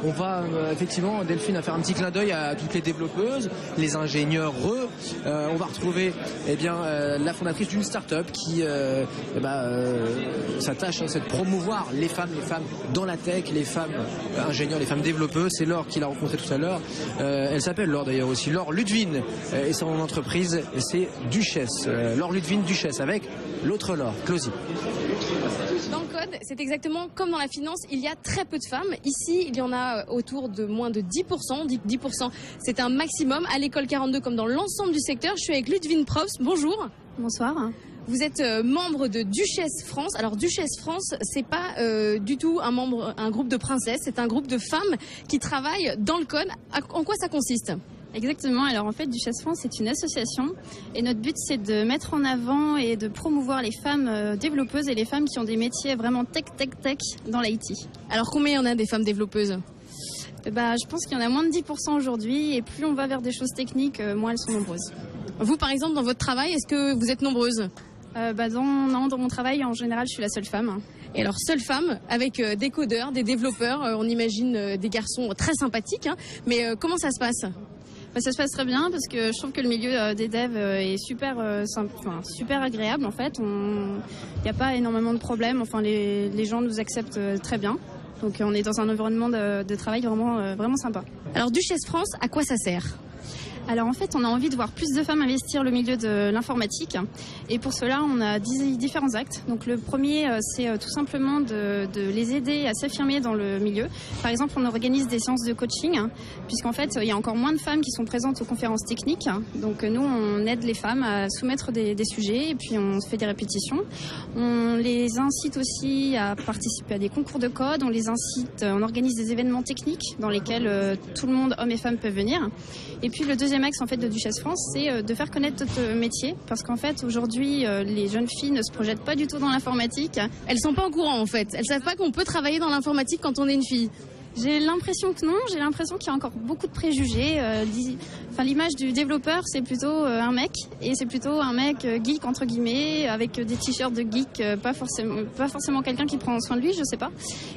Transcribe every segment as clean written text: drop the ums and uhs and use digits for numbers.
On va effectivement, Delphine, à faire un petit clin d'œil à toutes les développeuses, les ingénieurs. On va retrouver la fondatrice d'une start-up qui s'attache, c'est de promouvoir les femmes dans la tech, les femmes ingénieurs, les femmes développeuses. C'est Laure qui l'a rencontrée tout à l'heure. Elle s'appelle Laure d'ailleurs aussi, Laure Ludwin, et son entreprise c'est Duchesse. Laure Ludwin Duchesse avec l'autre Laure, Closy. Dans le code, c'est exactement comme dans la finance, il y a très peu de femmes. Ici, il y en a autour de moins de 10%. 10%, c'est un maximum. À l'école 42, comme dans l'ensemble du secteur, je suis avec Ludwin Probst. Bonjour. Bonsoir. Vous êtes membre de Duchesse France. Alors Duchesse France, c'est pas du tout un groupe de princesses, c'est un groupe de femmes qui travaillent dans le code. En quoi ça consiste ? Exactement. Alors en fait, Duchesse France, c'est une association et notre but, c'est de mettre en avant et de promouvoir les femmes développeuses et les femmes qui ont des métiers vraiment tech dans l'IT. Alors combien il y en a des femmes développeuses ? Je pense qu'il y en a moins de 10% aujourd'hui et plus on va vers des choses techniques, moins elles sont nombreuses. Vous, par exemple, dans votre travail, est-ce que vous êtes nombreuses ? Dans mon travail, en général, je suis la seule femme. Et alors, seule femme, avec des codeurs, des développeurs, on imagine des garçons très sympathiques, mais comment ça se passe ? Ça se passe très bien parce que je trouve que le milieu des devs est super agréable en fait. Il n'y a pas énormément de problèmes. Enfin, les gens nous acceptent très bien. Donc on est dans un environnement de travail vraiment sympa. Alors Duchesse France, à quoi ça sert ? Alors en fait, on a envie de voir plus de femmes investir le milieu de l'informatique et pour cela, on a différents actes. Donc le premier, c'est tout simplement de les aider à s'affirmer dans le milieu. Par exemple, on organise des séances de coaching puisqu'en fait, il y a encore moins de femmes qui sont présentes aux conférences techniques. Donc nous, on aide les femmes à soumettre des sujets et puis on fait des répétitions. On les incite aussi à participer à des concours de code. On organise des événements techniques dans lesquels tout le monde, hommes et femmes, peuvent venir. Et puis le deuxième axe en fait de Duchesse France, c'est de faire connaître notre métier parce qu'en fait aujourd'hui les jeunes filles ne se projettent pas du tout dans l'informatique. Elles sont pas au courant en fait. Elles savent pas qu'on peut travailler dans l'informatique quand on est une fille. J'ai l'impression que non, j'ai l'impression qu'il y a encore beaucoup de préjugés. L'image du développeur, c'est plutôt un mec, et c'est plutôt un mec geek entre guillemets, avec des t-shirts de geek, pas forcément quelqu'un qui prend soin de lui, je sais pas.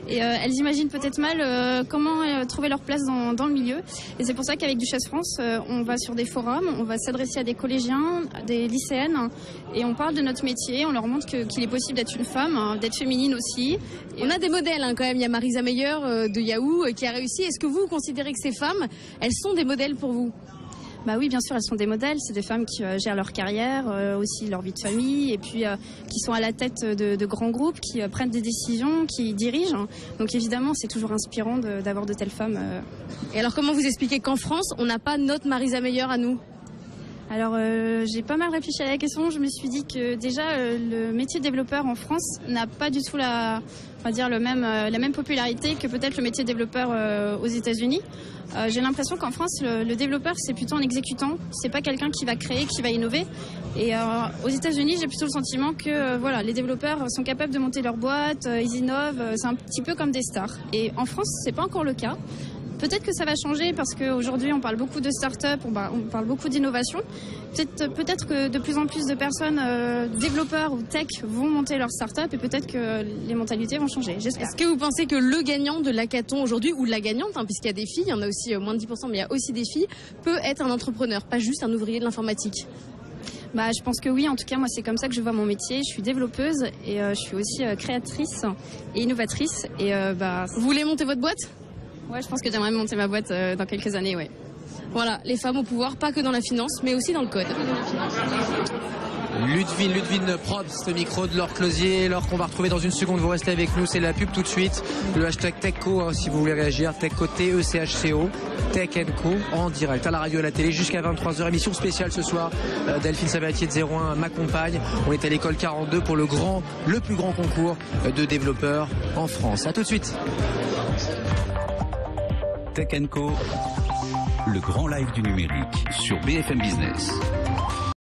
Et elles imaginent peut-être mal comment trouver leur place dans le milieu. Et c'est pour ça qu'avec Duchesse France, on va sur des forums, on va s'adresser à des collégiens, à des lycéennes, et on parle de notre métier, on leur montre qu'il est possible d'être une femme, d'être féminine aussi. On a des modèles quand même, il y a Marisa Meyer de Yahoo qui a réussi. Est-ce que vous considérez que ces femmes, elles sont des modèles pour vous ? Oui, bien sûr, elles sont des modèles. C'est des femmes qui gèrent leur carrière, aussi leur vie de famille, et puis qui sont à la tête de grands groupes, qui prennent des décisions, qui dirigent. Donc évidemment, c'est toujours inspirant d'avoir de telles femmes. Et alors, comment vous expliquez qu'en France, on n'a pas notre Marisa Meyer à nous ? Alors j'ai pas mal réfléchi à la question. Je me suis dit que déjà le métier de développeur en France n'a pas du tout la même popularité que peut-être le métier de développeur aux États-Unis. J'ai l'impression qu'en France le développeur c'est plutôt un exécutant, c'est pas quelqu'un qui va créer, qui va innover. Et aux États-Unis j'ai plutôt le sentiment que les développeurs sont capables de monter leur boîte, ils innovent, c'est un petit peu comme des stars. Et en France c'est pas encore le cas. Peut-être que ça va changer parce qu'aujourd'hui on parle beaucoup de start-up, on parle beaucoup d'innovation. Peut-être que de plus en plus de personnes, développeurs ou tech, vont monter leur start-up et peut-être que les mentalités vont changer. J'espère. Est-ce que vous pensez que le gagnant de l'hackathon aujourd'hui, ou la gagnante, puisqu'il y a des filles, il y en a aussi moins de 10%, mais il y a aussi des filles, peut être un entrepreneur, pas juste un ouvrier de l'informatique ? Je pense que oui, en tout cas moi c'est comme ça que je vois mon métier. Je suis développeuse et je suis aussi créatrice et innovatrice. Et Vous voulez monter votre boîte ? Ouais, je pense que j'aimerais monter ma boîte dans quelques années, ouais. Voilà, les femmes au pouvoir, pas que dans la finance, mais aussi dans le code. Ludwin Probst, micro de Laure Closier. Laure qu'on va retrouver dans une seconde, vous restez avec nous, c'est la pub tout de suite. Le hashtag TechCo, si vous voulez réagir, TechCo, TECHCO, Tech & Co, en direct à la radio et à la télé jusqu'à 23h. Émission spéciale ce soir, Delphine Sabatier de 01 m'accompagne. On est à l'école 42 pour le plus grand concours de développeurs en France. À tout de suite. Tech & Co, le grand live du numérique sur BFM Business.